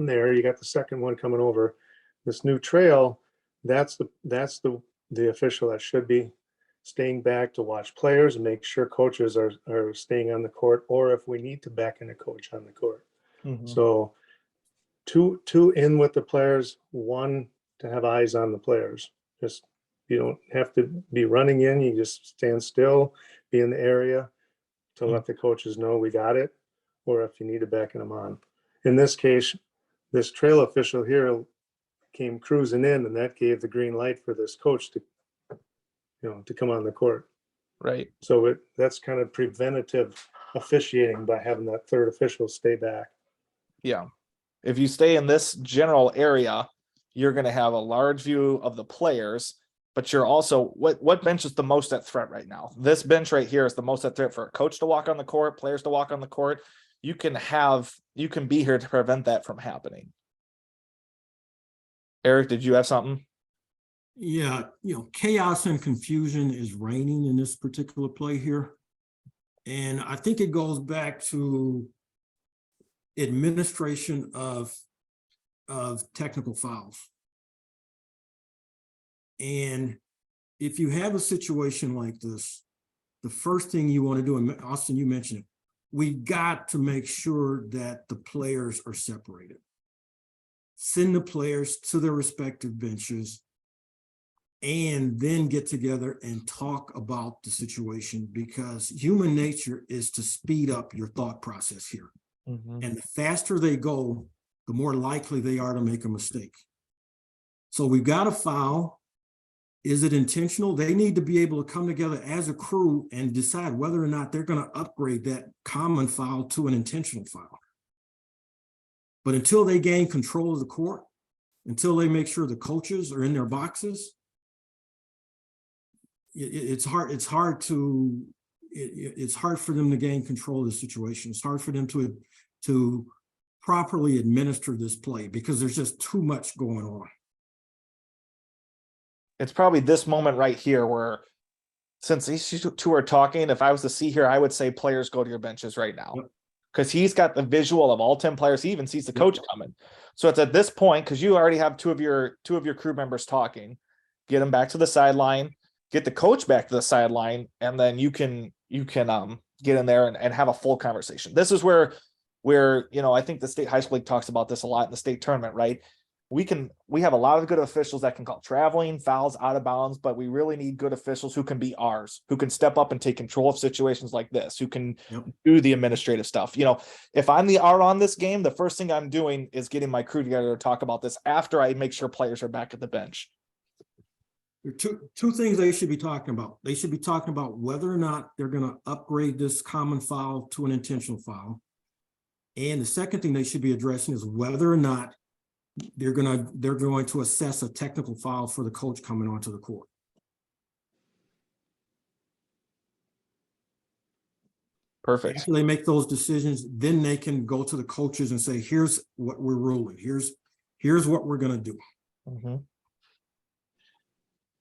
there. You got the second one coming over. This new trail, that's the official that should be staying back to watch players and make sure coaches are staying on the court, or if we need to back in a coach on the court.
Mm-hmm.
So two in with the players, one to have eyes on the players. Just, you don't have to be running in. You just stand still, be in the area to let the coaches know we got it, or if you need to back them on. In this case, this trail official here came cruising in, and that gave the green light for this coach to come on the court.
Right.
So that's kind of preventative officiating by having that third official stay back.
Yeah. If you stay in this general area, you're going to have a large view of the players, but you're also what bench is the most at threat right now? This bench right here is the most at threat for a coach to walk on the court, players to walk on the court. You can be here to prevent that from happening. Eric, did you have something?
Yeah, chaos and confusion is reigning in this particular play here. And I think it goes back to administration of technical fouls. And if you have a situation like this, the first thing you want to do, and Austin, you mentioned it, we got to make sure that the players are separated. Send the players to their respective benches and then get together and talk about the situation, because human nature is to speed up your thought process here.
Mm-hmm.
And the faster they go, the more likely they are to make a mistake. So we've got a foul. Is it intentional? They need to be able to come together as a crew and decide whether or not they're going to upgrade that common foul to an intentional foul. But until they gain control of the court, until they make sure the coaches are in their boxes, it's hard for them to gain control of the situation. It's hard for them to properly administer this play because there's just too much going on.
It's probably this moment right here where, since these two are talking, if I was to see here, I would say players go to your benches right now.
Yep.
Because he's got the visual of all 10 players. He even sees the coach coming. So it's at this point, because you already have two of your crew members talking, get them back to the sideline, get the coach back to the sideline, and then you can get in there and have a full conversation. This is where I think the state high school league talks about this a lot in the state tournament, right? We have a lot of good officials that can call traveling, fouls, out of bounds, but we really need good officials who can be ours, who can step up and take control of situations like this, who can do the administrative stuff. If I'm the R on this game, the first thing I'm doing is getting my crew together to talk about this after I make sure players are back at the bench.
There are two things they should be talking about. They should be talking about whether or not they're going to upgrade this common foul to an intentional foul. And the second thing they should be addressing is whether or not they're going to assess a technical foul for the coach coming onto the court.
Perfect.
After they make those decisions, then they can go to the coaches and say, here's what we're ruling. Here's what we're going to do.
Mm-hmm.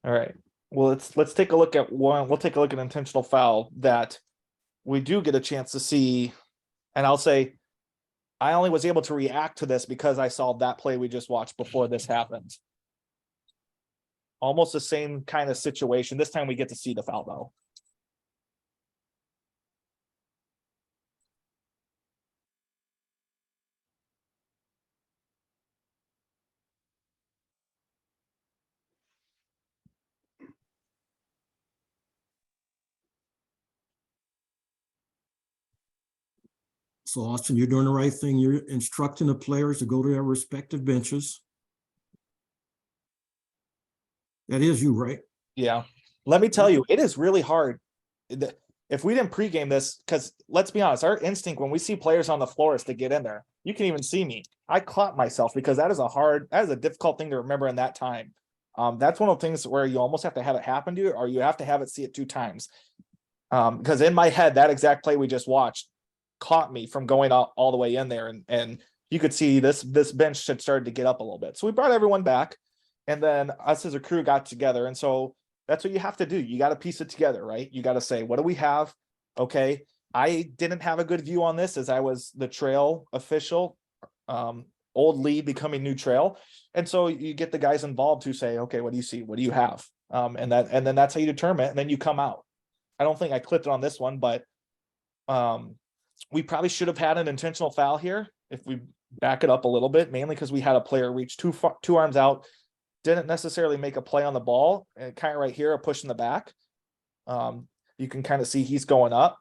All right. Well, let's take a look at one. We'll take a look at an intentional foul that we do get a chance to see. And I'll say, I only was able to react to this because I saw that play we just watched before this happened. Almost the same kind of situation. This time we get to see the foul though.
So Austin, you're doing the right thing. You're instructing the players to go to their respective benches. That is you, right?
Yeah. Let me tell you, it is really hard. If we didn't pregame this, because let's be honest, our instinct when we see players on the floor is to get in there. You can even see me. I caught myself because that is a difficult thing to remember in that time. That's one of the things where you almost have to have it happen to you, or you have to have it see it 2 times. Because in my head, that exact play we just watched caught me from going all the way in there. And you could see this bench had started to get up a little bit. So we brought everyone back, and then us as a crew got together. And so that's what you have to do. You got to piece it together, right? You got to say, what do we have? Okay. I didn't have a good view on this as I was the trail official, old lead becoming new trail. And so you get the guys involved who say, okay, what do you see? What do you have? And then that's how you determine it. And then you come out. I don't think I clipped it on this one, but we probably should have had an intentional foul here if we back it up a little bit, mainly because we had a player reach two arms out, didn't necessarily make a play on the ball, and kind of right here, a push in the back. You can kind of see he's going up.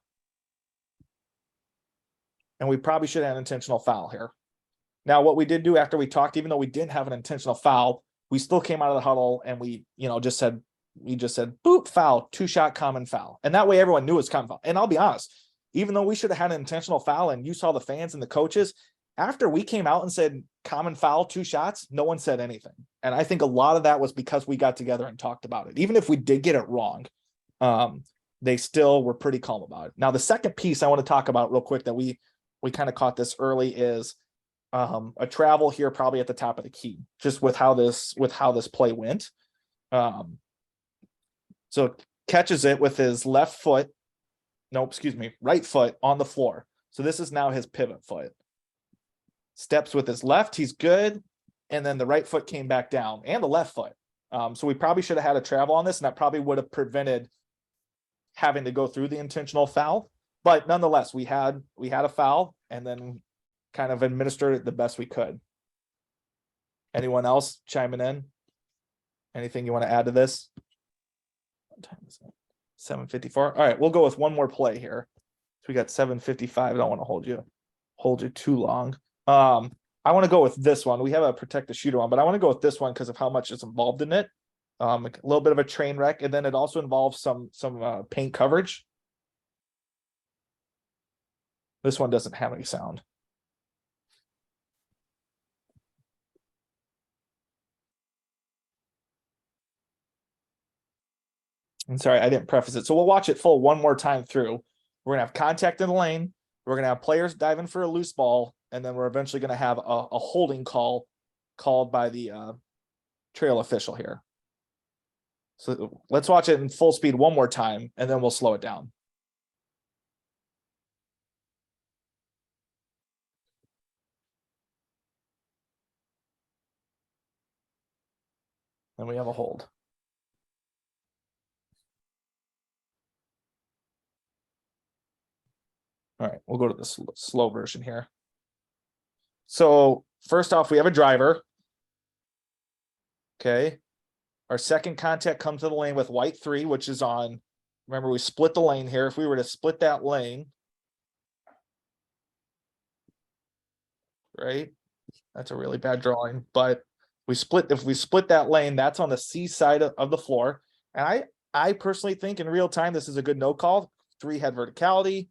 And we probably should have an intentional foul here. Now, what we did do after we talked, even though we didn't have an intentional foul, we still came out of the huddle and we just said, boop, foul, 2-shot common foul. And that way everyone knew it was common foul. And I'll be honest, even though we should have had an intentional foul and you saw the fans and the coaches, after we came out and said common foul, 2 shots, no one said anything. And I think a lot of that was because we got together and talked about it. Even if we did get it wrong, they still were pretty calm about it. Now, the second piece I want to talk about real quick that we kind of caught this early is a travel here, probably at the top of the key, just with how this play went. So catches it with his right foot on the floor. So this is now his pivot foot. Steps with his left, he's good. And then the right foot came back down and the left foot. So we probably should have had a travel on this, and that probably would have prevented having to go through the intentional foul. But nonetheless, we had a foul and then kind of administered it the best we could. Anyone else chiming in? Anything you want to add to this? What time is it? 7:54. All right, we'll go with one more play here. So we got 7:55. I don't want to hold you too long. I want to go with this one. We have a protect the shooter one, but I want to go with this one because of how much is involved in it. A little bit of a train wreck, and then it also involves some paint coverage. This one doesn't have any sound. I'm sorry, I didn't preface it. So we'll watch it full one more time through. We're gonna have contact in the lane. We're gonna have players diving for a loose ball, and then we're eventually gonna have a holding call called by the trail official here. So let's watch it in full speed one more time, and then we'll slow it down. And we have a hold. All right, we'll go to the slow version here. So first off, we have a driver. Okay. Our second contact comes to the lane with white 3, which is on. Remember, we split the lane here. If we were to split that lane, right? That's a really bad drawing, but if we split that lane, that's on the C side of the floor. And I personally think in real time, this is a good no call. 3 had verticality.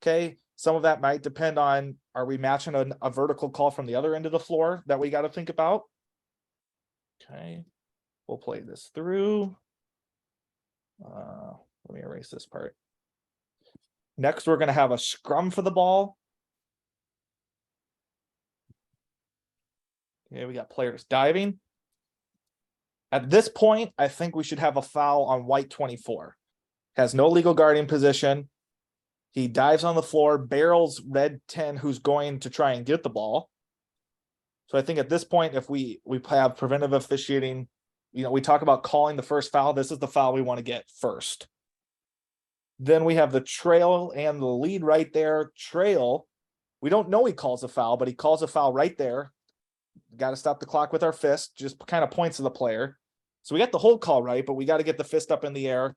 Okay. Some of that might depend on, are we matching a vertical call from the other end of the floor that we got to think about? Okay. We'll play this through. Let me erase this part. Next, we're going to have a scrum for the ball. Okay, we got players diving. At this point, I think we should have a foul on white 24. Has no legal guarding position. He dives on the floor, barrels red 10, who's going to try and get the ball. So I think at this point, if we have preventive officiating, we talk about calling the first foul. This is the foul we want to get first. Then we have the trail and the lead right there. Trail, we don't know he calls a foul, but he calls a foul right there. Got to stop the clock with our fist, just kind of points to the player. So we got the hold call right, but we got to get the fist up in the air.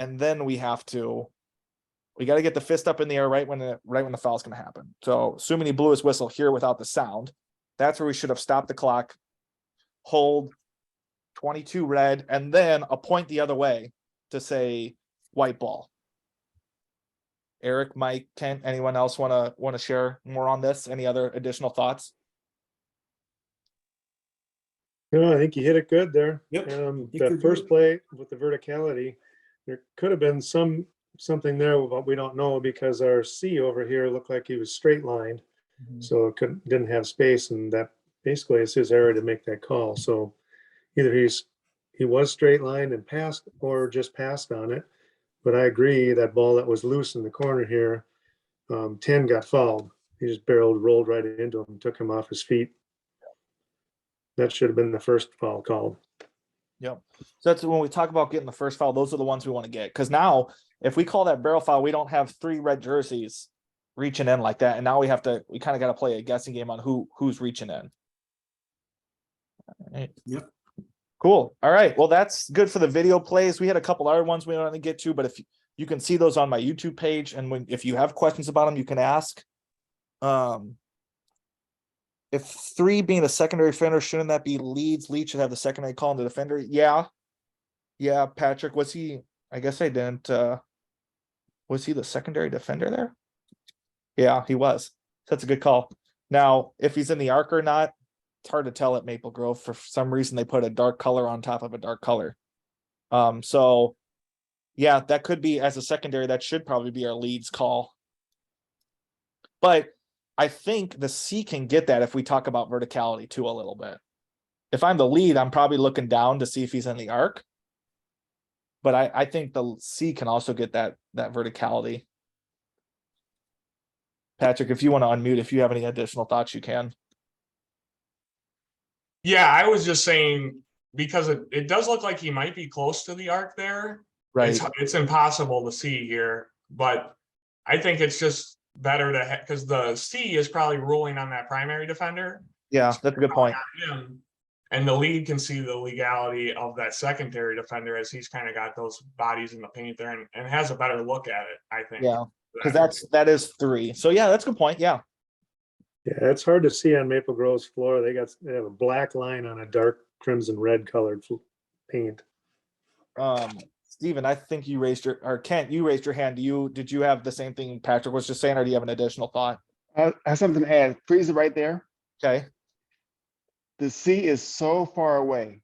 And then we have to We got to get the fist up in the air right when the foul is going to happen. So assuming he blew his whistle here without the sound, that's where we should have stopped the clock, hold 22 red, and then a point the other way to say white ball. Eric, Mike, Kent, anyone else want to share more on this? Any other additional thoughts?
No, I think you hit it good there.
Yep. You
That
could
first
do
play with the verticality, there could have been something there, but we don't know because our C over here looked like he was straight lined. So it didn't have space, and that basically is his error to make that call. So either he was straight lined and passed, or just passed on it. But I agree, that ball that was loose in the corner here, 10 got fouled. He just rolled right into him, took him off his feet. That should have been the first foul called.
Yep. So that's when we talk about getting the first foul, those are the ones we want to get. Because now, if we call that barrel foul, we don't have 3 red jerseys reaching in like that. And now we kind of got to play a guessing game on who's reaching in. All right.
Yep.
Cool. All right. Well, that's good for the video plays. We had a couple other ones we want to get to, but if you can see those on my YouTube page, and if you have questions about them, you can ask. If 3 being a secondary defender, shouldn't that be Leeds? Leeds should have the secondary call on the defender. Yeah. Yeah, Patrick, was he? I guess I didn't. Was he the secondary defender there? Yeah, he was. That's a good call. Now, if he's in the arc or not, it's hard to tell at Maple Grove. For some reason, they put a dark color on top of a dark color. So yeah, that could be as a secondary. That should probably be our Leeds call. But I think the C can get that if we talk about verticality too a little bit. If I'm the lead, I'm probably looking down to see if he's in the arc. But I think the C can also get that verticality. Patrick, if you want to unmute, if you have any additional thoughts, you can.
Yeah, I was just saying, because it does look like he might be close to the arc there.
Right.
It's impossible to see here, but I think it's just better to because the C is probably ruling on that primary defender.
Yeah, that's a good point.
Him, and the lead can see the legality of that secondary defender as he's kind of got those bodies in the paint there and has a better look at it, I think.
Yeah, because that is 3. So yeah, that's a good point. Yeah.
Yeah, it's hard to see on Maple Grove's floor. They have a black line on a dark crimson red colored paint.
Steven, I think you raised or Kent, you raised your hand. Did you have the same thing Patrick was just saying, or do you have an additional thought?
I have something to add. Freeze it right there.
Okay.
The C is so far away.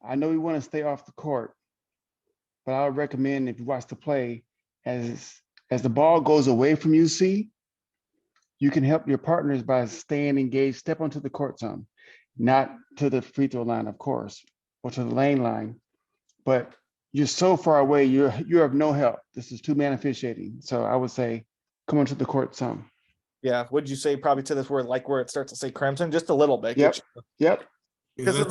I know we want to stay off the court, but I would recommend, if you watch the play, as the ball goes away from you, C, you can help your partners by staying engaged. Step onto the court some, not to the free throw line, of course, or to the lane line. But you're so far away, you're of no help. This is 2-man officiating. So I would say, come onto the court some.
Yeah. Would you say probably to this word, like where it starts to say crimson, just a little bit?
Yep. Yep.
Yeah,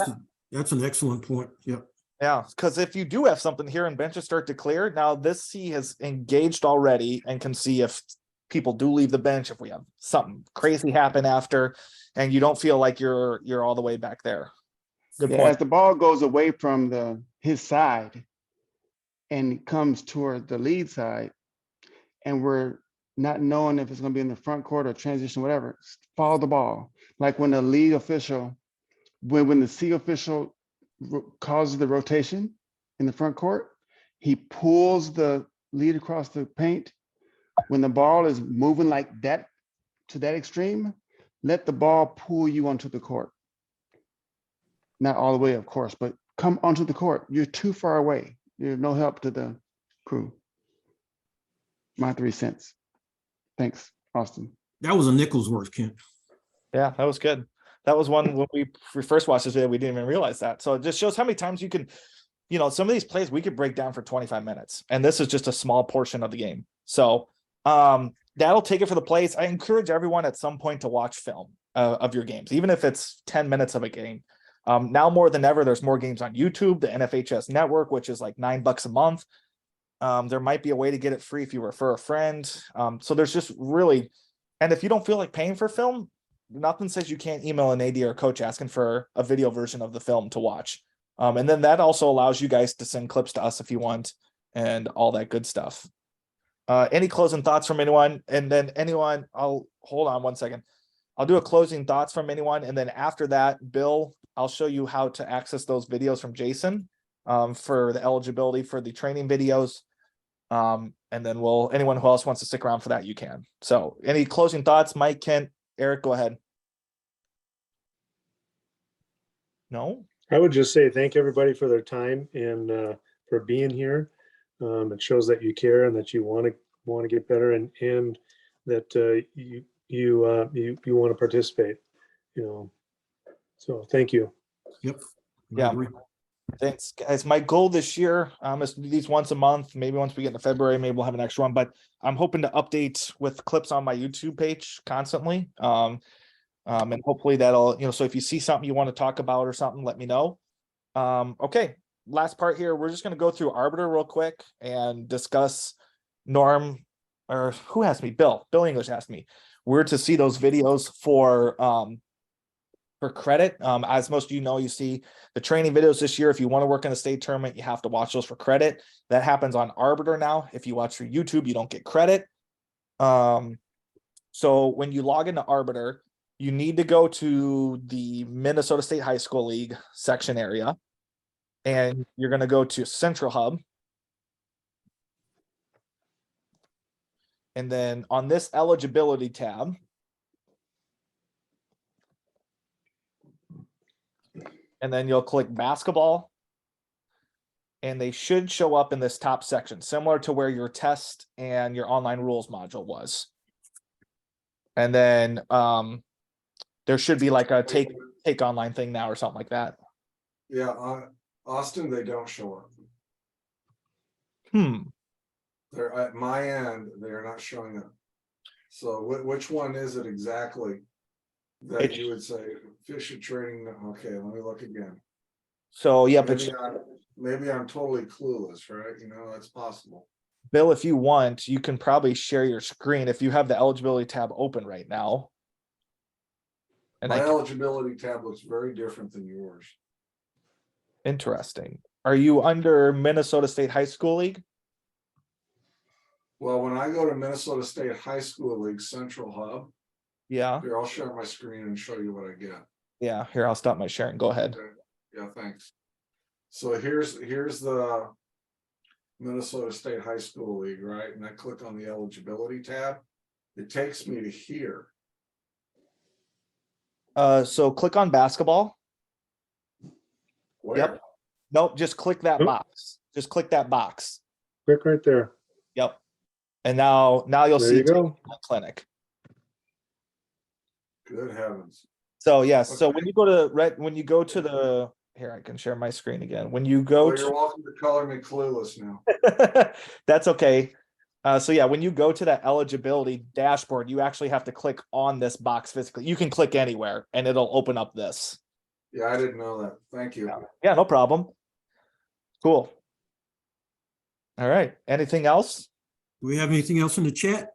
that's an excellent point. Yep.
Yeah, because if you do have something here and benches start to clear, now this C has engaged already and can see if people do leave the bench, if we have something crazy happen after, and you don't feel like you're all the way back there. Good point.
As the ball goes away from his side and comes toward the lead side, and we're not knowing if it's going to be in the front court or transition, whatever, follow the ball. Like when the lead official, when the C official causes the rotation in the front court, he pulls the lead across the paint. When the ball is moving like that to that extreme, let the ball pull you onto the court. Not all the way, of course, but come onto the court. You're too far away. You're no help to the crew. My 3 cents. Thanks, Austin.
That was a nickel's worth, Kent.
Yeah, that was good. That was one when we first watched this video, we didn't even realize that. So it just shows how many times you can, some of these plays we could break down for 25 minutes, and this is just a small portion of the game. So that'll take it for the plays. I encourage everyone at some point to watch film of your games, even if it's 10 minutes of a game. Now more than ever, there's more games on YouTube, the NFHS network, which is like $9 a month. There might be a way to get it free if you refer a friend. So there's just really, and if you don't feel like paying for film, nothing says you can't email an AD or coach asking for a video version of the film to watch. And then that also allows you guys to send clips to us if you want, and all that good stuff. Any closing thoughts from anyone? And then anyone, I'll hold on one second. I'll do a closing thoughts from anyone. And then after that, Bill, I'll show you how to access those videos from Jason for the eligibility for the training videos. And then anyone who else wants to stick around for that, you can. So any closing thoughts, Mike, Kent, Eric, go ahead. No?
I would just say thank everybody for their time and for being here. It shows that you care and that you want to get better and that you want to participate. So thank you.
Yep.
Yeah.
I agree.
Thanks, guys. My goal this year is to do these once a month. Maybe once we get into February, maybe we'll have an extra one. But I'm hoping to update with clips on my YouTube page constantly. And hopefully that'll, so if you see something you want to talk about or something, let me know. Okay, last part here. We're just going to go through Arbiter real quick and discuss Norm, or who asked me? Bill English asked me. We're to see those videos for credit. As most of you know, you see the training videos this year. If you want to work in a state tournament, you have to watch those for credit. That happens on Arbiter now. If you watch through YouTube, you don't get credit. So when you log into Arbiter, you need to go to the Minnesota State High School League section area, and you're going to go to Central Hub. And then on this eligibility tab, and then you'll click basketball, and they should show up in this top section, similar to where your test and your online rules module was. And then there should be like a take online thing now or something like that.
Yeah, Austin, they don't show up. They're at my end, they're not showing up. So which one is it exactly that you would say fish and training? Okay, let me look again.
So yeah,
maybe I'm totally clueless, right? That's possible.
Bill, if you want, you can probably share your screen if you have the eligibility tab open right now. And
My eligibility tab looks very different than yours.
Interesting. Are you under Minnesota State High School League?
Well, when I go to Minnesota State High School League Central Hub,
Yeah.
here, I'll share my screen and show you what I get.
Yeah, here, I'll stop my sharing. Go ahead.
Okay. Yeah, thanks. So here's the Minnesota State High School League, right? And I click on the eligibility tab. It takes me to here.
So click on basketball.
Where?
Yep. Nope, just click that box. Just click that box.
Click right there.
Yep. And now you'll
There
see
you go.
clinic.
Good heavens.
So yes, so
Okay.
when you go to the here, I can share my screen again. When you go
You're welcome to color me clueless now.
that's okay. So yeah, when you go to that eligibility dashboard, you actually have to click on this box physically. You can click anywhere and it'll open up this.
Yeah, I didn't know that. Thank you.
Yeah, no problem. Cool. All right. Anything else?
Do we have anything else in the chat?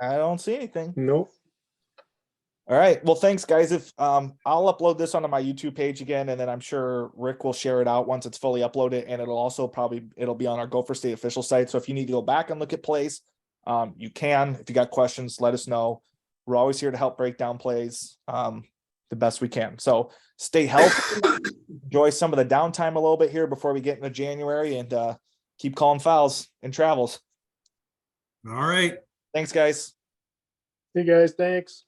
I don't see anything.
Nope.
All right. Well, thanks, guys. If I'll upload this onto my YouTube page again, and then I'm sure Rick will share it out once it's fully uploaded, and it'll also it'll be on our Gopher State official site. So if you need to go back and look at plays, you can. If you got questions, let us know. We're always here to help break down plays the best we can. So stay healthy, enjoy some of the downtime a little bit here before we get into January, and keep calling fouls and travels.
All right.
Thanks, guys.
Hey guys, thanks.